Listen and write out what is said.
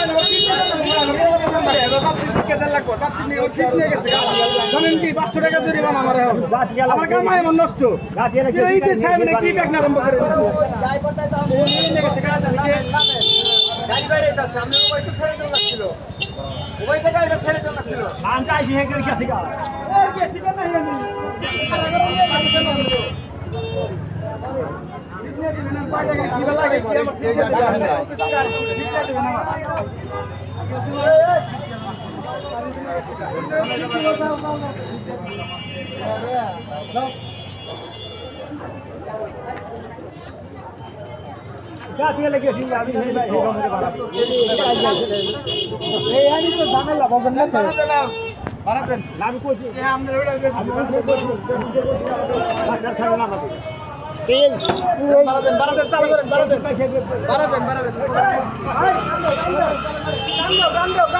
$500 টাকা জরিমানা আমার আমার কামাই এমন নষ্ট ঈদের সাহেব কি ব্যাগ আরম্ভ করে Gatia lagi sini abi ini baik kamu ke mana? Ini tu zaman lah, bukan nak. Baraten. Lalu kau sih. Ini हमने उड़ा के. Macam saya nama tu. Pin. Baraten tahu kan? Baraten. Gandau.